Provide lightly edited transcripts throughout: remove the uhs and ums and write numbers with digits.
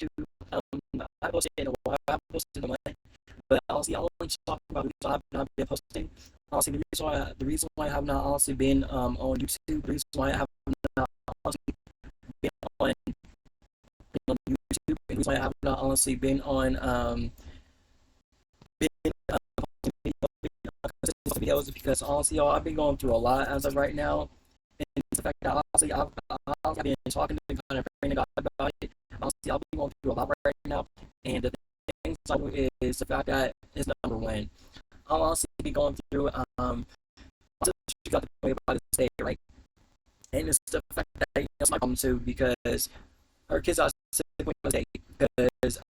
YouTube. I posted in a while. I posted in a month, but honestly, I only talk about the reason I've not been posting. Honestly, the reason why I have not honestly been on YouTube, the reason why I have not honestly been on YouTube, the reason why I have not honestly been on been consistent videos is because honestly, y'all, I've been going through a lot as of right now, and it's the fact that honestly, I've been talking to kind of praying to God about it. Honestly, I've been going through a lot right now, and the thing is the fact that it's number one. I'll honestly be going through she got the way about the state, right? And it's the fact that it's my problem too because her kids are sick with mistake because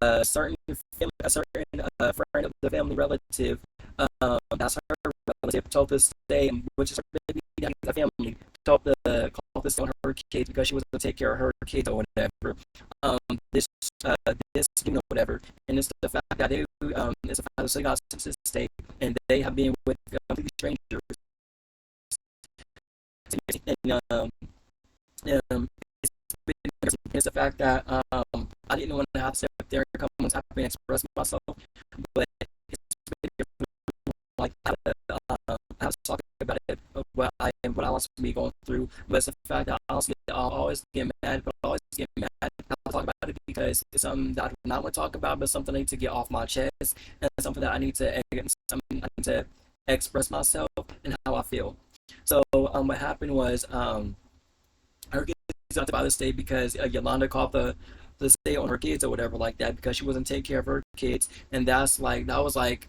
a certain friend of the family relative that's her relative told this stay, which is her baby the family told the called this on her kids because she was going to take care of her kids or whatever. Um, this this whatever, and it's the fact that it's the fact that they got to stay and they have been with completely strangers. And it's the fact that I didn't want to have to sit up there and come on top and express myself, but it's been different. Like I have to talk about it, what I want to be going through. But it's the fact that honestly, I'll always get mad, but I always get mad. I'll talk about it because it's something that I do not want to talk about, but something I need to get off my chest, and something that I need to express myself and how I feel. So what happened was her kids got by the state because Yolanda called the state on her kids or whatever like that because she wasn't taking care of her kids, and that was like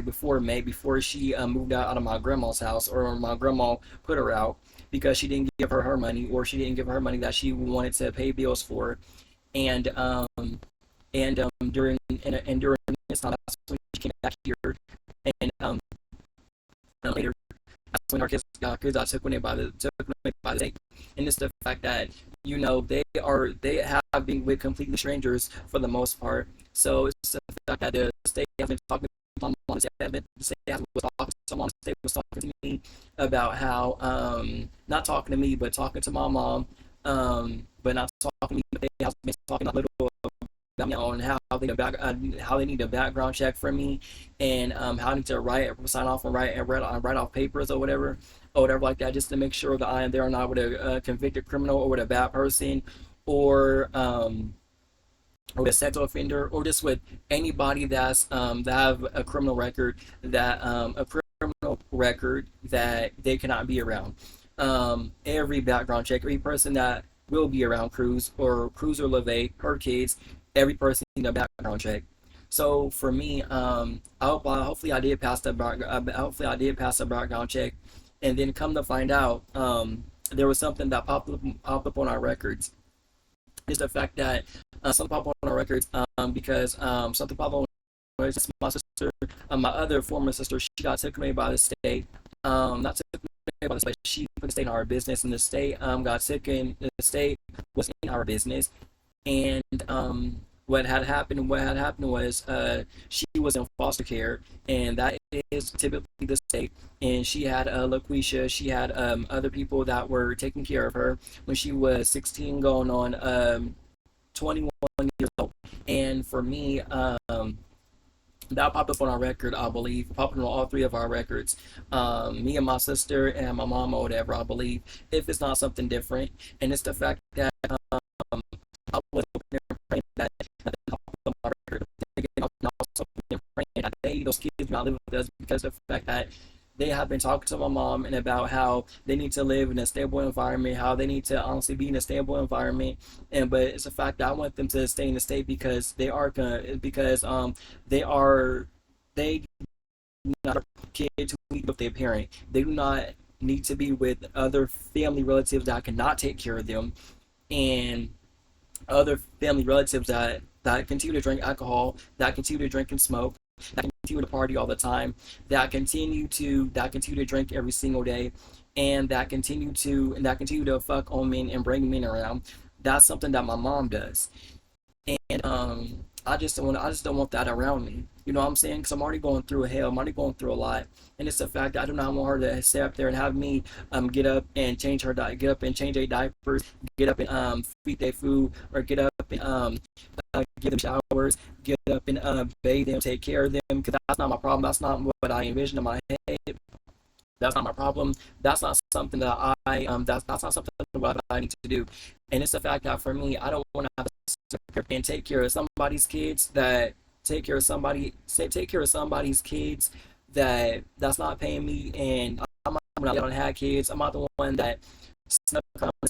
before May, before she moved out of my grandma's house, or my grandma put her out because she didn't give her money, or she didn't give her money that she wanted to pay bills for, and during this time that's when she came back here, and later that's when our kids got took away by the state. And it's the fact that they have been with completely strangers for the most part. So it's the fact that the state has been talking to my mom. The state was talking to my mom. The state was talking to me about how not talking to me, but talking to my mom, but not talking to me. But they have been talking a little on how they need a background check for me, and how I need to sign off and write off papers or whatever like that, just to make sure that I am there not with a convicted criminal or with a bad person, or with a sexual offender, or just with anybody that have a criminal record that they cannot be around. Every background check, every person that will be around Cruz or LeVay, her kids, every person in a background check. So for me, hopefully I did pass hopefully I did pass the background check, and then come to find out, there was something that popped up on our records. Is the fact that something popped up on our records because something popped up on my sister, my other former sister. She got taken away by the state. Not taken away by the state. She put the state in our business, and the state got taken. The state was in our business, and what had happened was she was in foster care, and that is typically the state. And she had LaQuisha. She had other people that were taking care of her when she was 16, going on 21 years old. And for me, that popped up on our record, I believe. Popped up on all three of our records. Me and my sister and my mom or whatever, I believe. If it's not something different, and it's the fact that I was praying that those kids not live with us because of the fact that they have been talking to my mom and about how they need to live in a stable environment, how they need to honestly be in a stable environment. And but it's a fact that I want them to stay in the state because they not kids who live with their parent. They do not need to be with other family relatives that cannot take care of them, and other family relatives that continue to drink alcohol, that continue to drink and smoke, that continue to party all the time, that continue to drink every single day, and that continue to fuck on men and bring men around. That's something that my mom does, and I just don't want that around me. You know what I'm saying? Because I'm already going through hell. I'm already going through a lot, and it's the fact that I do not want her to sit up there and have me get up and change her diet, get up and change their diapers, get up and feed their food, or get up and give them showers, get up and bathe them, take care of them. Because that's not my problem. That's not what I envision in my head. That's not my problem. That's not something that that's not something what I need to do. And it's the fact that for me, I don't want to have to sit here and take care of somebody's kids that take care of somebody's kids that's not paying me. And I'm not when I don't have kids. I'm not the one that snuck up and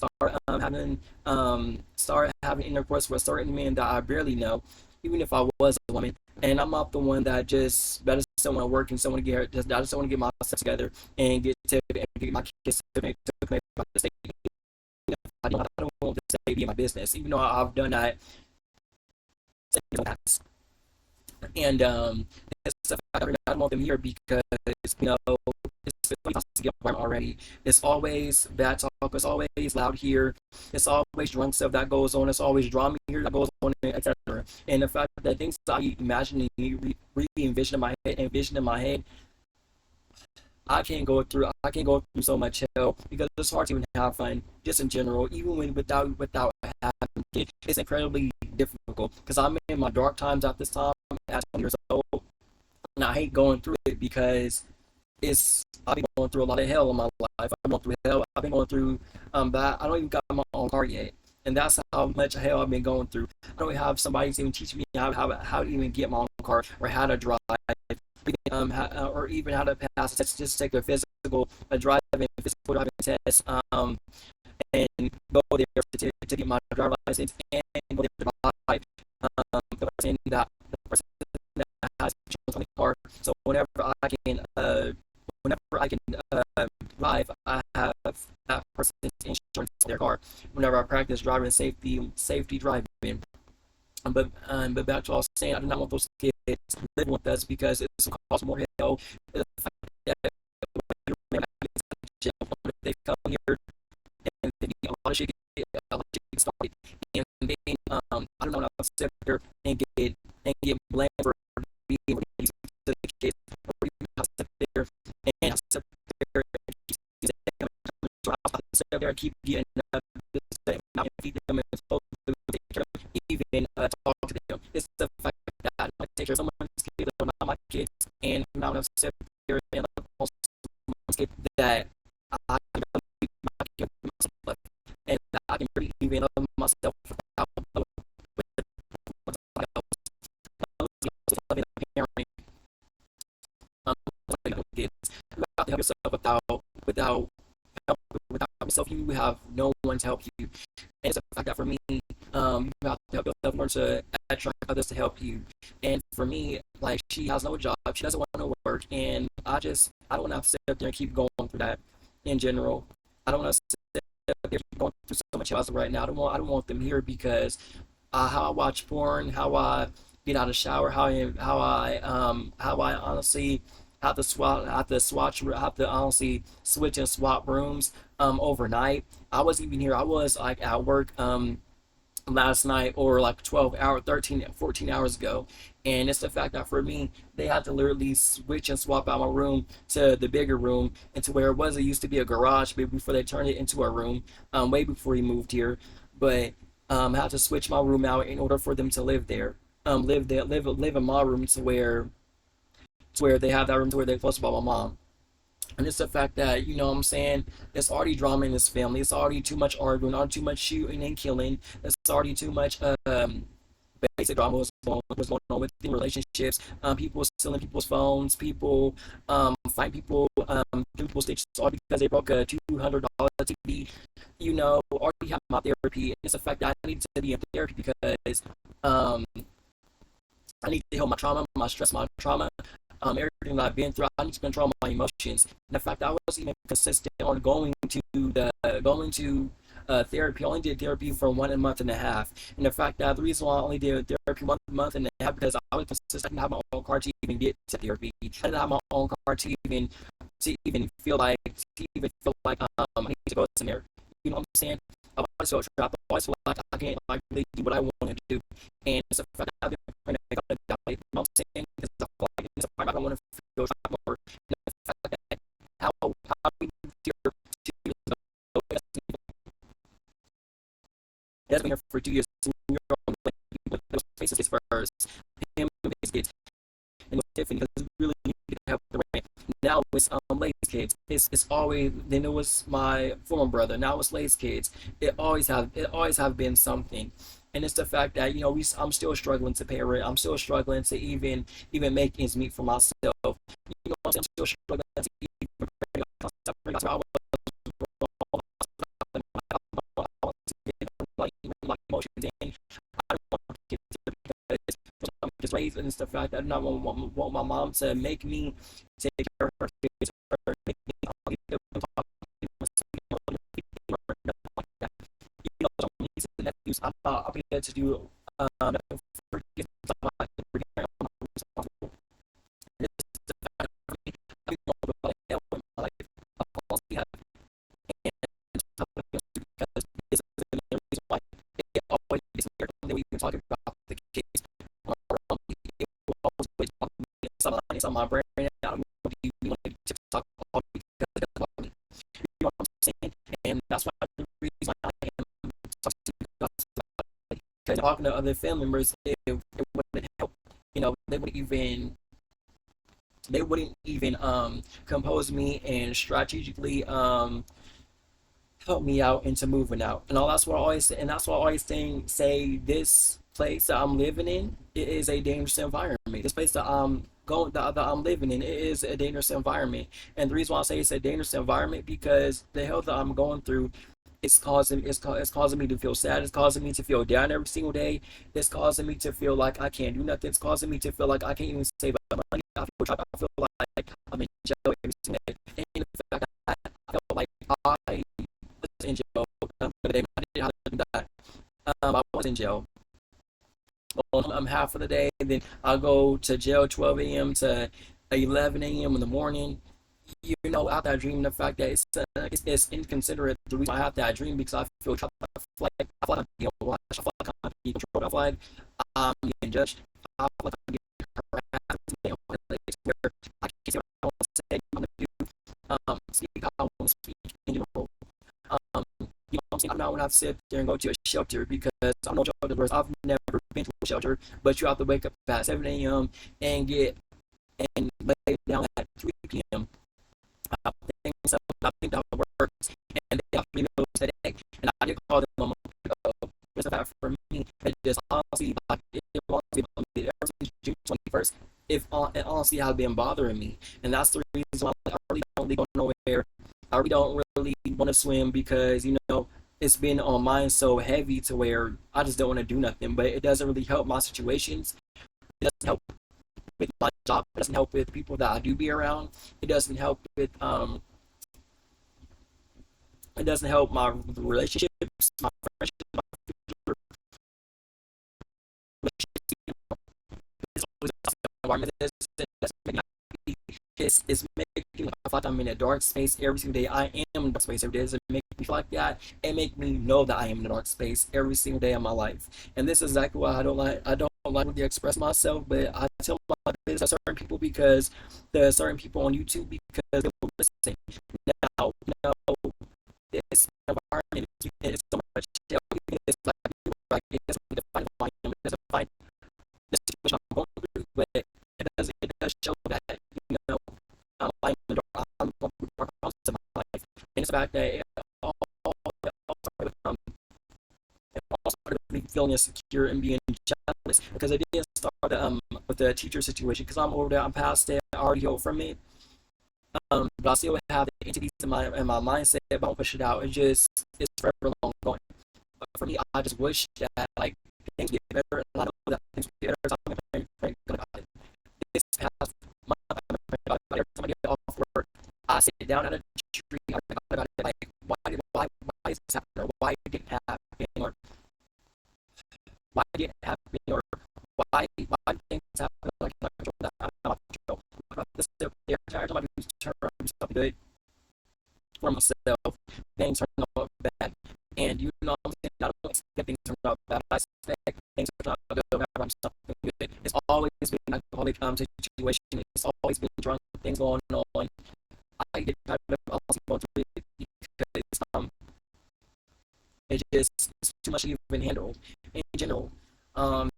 start having intercourse with a certain man that I barely know, even if I was a woman. And I'm not the one that just want to work and someone to get just I just want to get myself together and get my kids to make my mistake. I don't want this to be in my business, even though I've done that. And it's the fact that I don't want them here because you know already. It's always bad talk. It's always loud here. It's always drunk stuff that goes on. It's always drama here that goes on, etc. And the fact that things I imagine and envision in my head, I can't go through so much hell because it's hard to even have fun, just in general. Even without having kids, it's incredibly difficult because I'm in my dark times at this time at 20 years old, and I hate going through it because I've been going through a lot of hell in my life. I've been going through hell. I've been going through that. I don't even got my own car yet, and that's how much hell I've been going through. I don't have somebody to even teach me how to even get my own car or how to drive, or even how to pass a test. Just take a physical physical driving test, and go there to get my driver's license and go there to drive. The person that has insurance on the car. So whenever I can drive, I have that person's insurance on their car. Whenever I practice driving safety driving. But back to what I was saying, I do not want those kids living with us because it's going to cause more hell. The fact that they come here and they get a lot of shit started, and then I don't know how to sit there and get blamed for being racist to the kids, or even how to sit there and sit there and keep getting not feed them and take care of them, even talk to them. It's the fact that I take care of someone's kids that are not my kids, and I'm not sit there and someone's kid that I can keep my kid myself, and I can even love myself without loving parenting. Kids, you have to help yourself without yourself. You have no one to help you, and it's a fact that for me, you have to help yourself in order to attract others to help you. And for me, like she has no job, she doesn't want to work, and I don't want to have to sit up there and keep going through that. In general, I don't want to sit up there and going through so much else right now. I don't want them here because how I watch porn, how I get out of the shower, how I honestly have to honestly switch and swap rooms overnight. I wasn't even here. I was like at work last night, or like 14 hours ago, and it's the fact that for me they had to literally switch and swap out my room to the bigger room, into where it used to be a garage before they turned it into a room, way before he moved here. But I had to switch my room out in order for them to live there, live in my room, to where they have that room to where they're close about my mom. And it's the fact that, you know what I'm saying, there's already drama in this family. It's already too much arguing, already too much shooting and killing. It's already too much basic drama was going on within relationships. People stealing people's phones, people find people, doing people's stitches all because they broke a $200 TV. You know, already have my therapy. And it's the fact that I need to be in therapy because I need to heal my trauma, my stress, my trauma, everything that I've been through. I need to control my emotions. And the fact that I wasn't even consistent on going to therapy. I only did therapy for 1 month and a half. And the fact that the reason why I only did therapy 1 month and a half because I was consistent. I didn't have my own car to even get to therapy. I didn't have my own car to even feel like I need to go somewhere. You know what I'm saying? I always feel trapped. I always feel like I can't really do what I want to do. And it's a fact that I've been trying to make up, you know what I'm saying? Because I how we do that's been here for 2 years. Those faces first. Him, and Tiffany, because really need to help the rent. Now it's Lay's kids. It's always then it was my former brother. Now it's Lay's kids. It always have been something. And it's the fact that I'm still struggling to pay rent. I'm still struggling to even make ends meet for myself. I'm still struggling to even pay myself. That's why I was like emotions and I don't want to get just raised and stuff like that. I do not want my mom to make me take care of her kids or make me nieces and nephews. I'll be there to do for kids. This is the fact for me. I don't know about that in my life. I honestly have because this is the reason why it always is weird that we can talk about the kids around me. It will always talk to me. It's on my brain. I don't know if you want to talk about me because it's about me. You know what I'm saying? And that's why the reason why I am talking because talking to other family members, it wouldn't help. They wouldn't even compose me and strategically help me out into moving out. And all that's what I always say, and that's what I always say this place that I'm living in, it is a dangerous environment. This place that I'm living in, it is a dangerous environment. And the reason why I say it's a dangerous environment because the health that I'm going through it's causing me to feel sad. It's causing me to feel down every single day. It's causing me to feel like I can't do nothing. It's causing me to feel like I can't even save up money. I feel like I'm in jail every single day. And the fact that I felt like I was in jail the day I didn't have to do that. I was in jail. I'm half of the day, and then I go to jail 12 a.m. to 11 a.m. in the morning. After I dream, the fact that it's inconsiderate the reason I have that dream because I feel trapped. I feel like I'm being watched. I feel like I'm being controlled. I feel like I'm being judged. I feel like I'm being harassed. Where I can't say what I want to say. I'm going to speak how I want to speak in general. I'm saying? I'm not going to have to sit there and go to a shelter because I'm no shelter. I've never been to a shelter, but you have to wake up at 7 a.m. and lay down at 3 p.m. I think that works, and they offered me meals today, and I did call them a month ago. It's a fact for me. It just honestly, like, ever since June 21st, it honestly has been bothering me, and that's the reason why I really don't really go nowhere. I really don't really want to swim because it's been on mine so heavy to where I just don't want to do nothing. But it doesn't really help my situations. It doesn't help with my job. It doesn't help with people that I do be around. It doesn't help with It doesn't help my relationships, my friendships, my future relationships. It's always a environment that's making me it's making me feel like I'm in a dark space every single day. I am in a dark space every day. Does it make me feel like that? It make me know that I am in a dark space every single day of my life. And this is exactly why I don't like to express myself, but I tell my business to certain people because there are certain people on YouTube because they will listen. Now, this environment is so much hell. It's like it's defined by him. It doesn't define the situation I'm going through, but it does show that I'm in the dark. I'm going through dark parts of my life, and it's the fact that it all started with me feeling insecure and being jealous because it didn't start with the teacher situation because I'm over there. I'm past it. I already healed from it. But I still have the entities in my mindset, but I don't push it out. It's forever long going. But for me, I just wish that like things get better, and I know that things get better. So I'm gonna pray about it. This past month, I've been praying about it. Every time I get off work, I sit down at a tree. I think about it like why is this happening, or why did it happen, or why did it happen, or why things happen like I control that I'm not control. This the entire time I do something good for myself, things turn out bad. And I'm saying I don't expect things to turn out bad. I expect things to turn out good whenever I'm something good. It's always been an alcoholic situation. It's always been drunk things going on. I get tired of going through it because it's too much to even handle in general.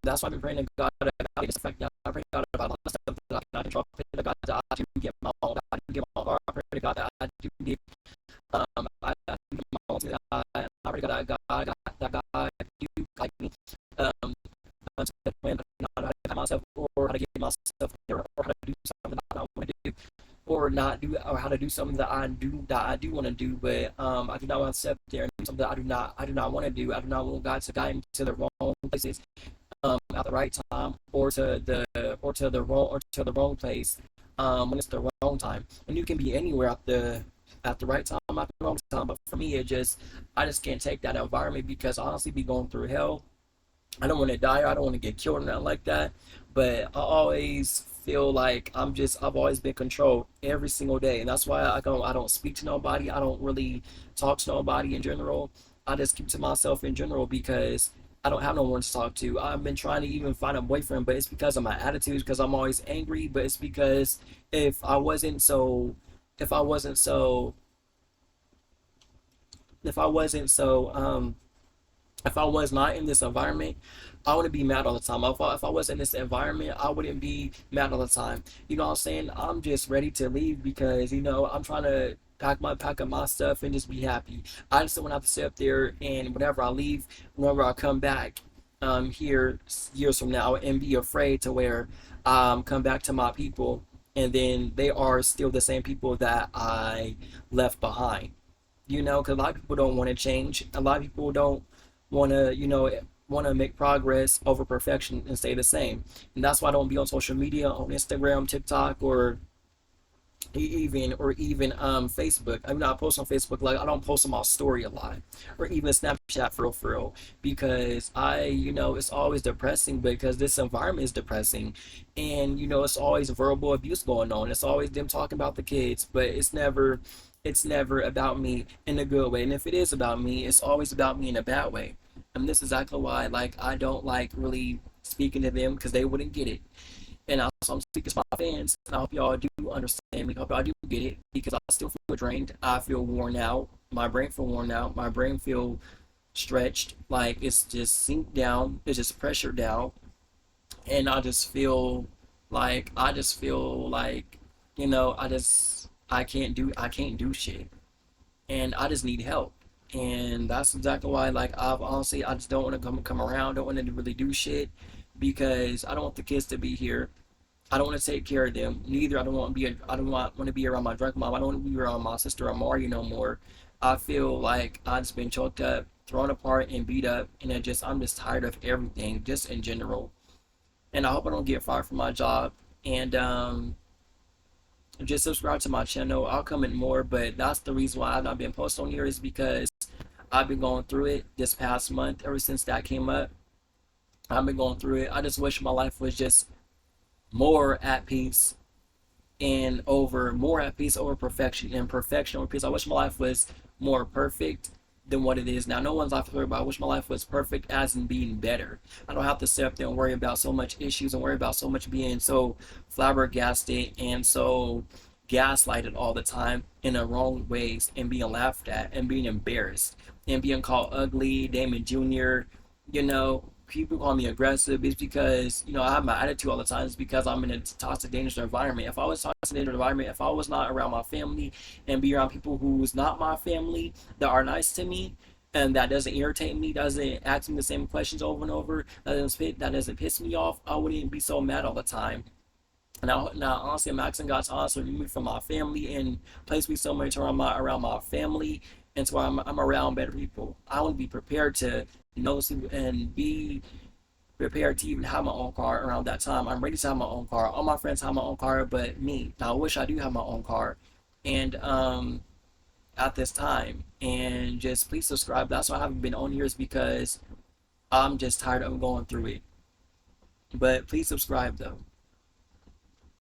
That's why I've been praying to God about this fact that I pray to God about a lot of stuff that I cannot control. I pray to God that I do get my own, I do get my own. I pray to God that I do get I do get my own. I pray to God that God do like me. Um, to the plan how to get myself or how to get myself there or how to do something that I want to do or not do or how to do something that I do want to do, but I do not want to step there and do something that I do not want to do. I do not want God to guide me to the wrong places at the right time or to the wrong place when it's the wrong time. And you can be anywhere at the right time at the wrong time. But for me, I just can't take that environment because I honestly be going through hell. I don't want to die. I don't want to get killed or nothing like that. But I always feel like I've always been controlled every single day, and that's why I don't speak to nobody. I don't really talk to nobody in general. I just keep to myself in general because I don't have no one to talk to. I've been trying to even find a boyfriend, but it's because of my attitudes, because I'm always angry. But it's because if I wasn't so, if I wasn't so, if I wasn't so, if I was not in this environment, I wouldn't be mad all the time. If I was in this environment, I wouldn't be mad all the time. You know what I'm saying? I'm just ready to leave because, I'm trying to pack up my stuff and just be happy. I just don't want to have to sit up there and whenever I leave, whenever I come back here years from now and be afraid to where come back to my people and then they are still the same people that I left behind. Because a lot of people don't want to change. A lot of people don't want to make progress over perfection and stay the same. And that's why I don't be on social media, on Instagram, TikTok, or even Facebook. I mean, I post on Facebook, like I don't post on my story a lot, or even Snapchat for real, because it's always depressing because this environment is depressing, and it's always verbal abuse going on. It's always them talking about the kids, but it's never about me in a good way. And if it is about me, it's always about me in a bad way. And this is exactly why, like, I don't like really speaking to them because they wouldn't get it. And also, I'm speaking to my fans, and I hope y'all do understand me. I hope y'all do get it because I still feel drained. I feel worn out. My brain feel worn out. My brain feel stretched. Like it's just sink down. It's just pressure down, and I just feel like I can't do shit, and I just need help. And that's exactly why, like, I just don't want to come around, don't want to really do shit because I don't want the kids to be here. I don't want to take care of them. Neither I don't want to be around my drunk mom. I don't want to be around my sister Amari no more. I feel like I just been choked up, thrown apart, and beat up, and I'm just tired of everything, just in general. And I hope I don't get fired from my job. And just subscribe to my channel. I'll comment more, but that's the reason why I've not been posting on here is because I've been going through it this past month. Ever since that came up, I've been going through it. I just wish my life was just more at peace and more at peace over perfection and perfection over peace. I wish my life was more perfect than what it is now. No one's life is perfect, but I wish my life was perfect as in being better. I don't have to sit up there and worry about so much issues and worry about so much being so flabbergasted and so gaslighted all the time in the wrong ways and being laughed at and being embarrassed and being called ugly, Damon Jr. People call me aggressive. It's because I have my attitude all the time. It's because I'm in a toxic, dangerous environment. If I was toxic, dangerous environment, if I was not around my family and be around people who's not my family that are nice to me and that doesn't irritate me, doesn't ask me the same questions over and over, that doesn't piss me off, I wouldn't be so mad all the time. Now, honestly, I'm asking God to honestly remove me from my family and place me somewhere to around my family and to where I'm around better people. I want to be prepared to know and be prepared to even have my own car around that time. I'm ready to have my own car. All my friends have my own car, but me. Now, I wish I do have my own car. And at this time, and just please subscribe. That's why I haven't been on here is because I'm just tired of going through it. But please subscribe though.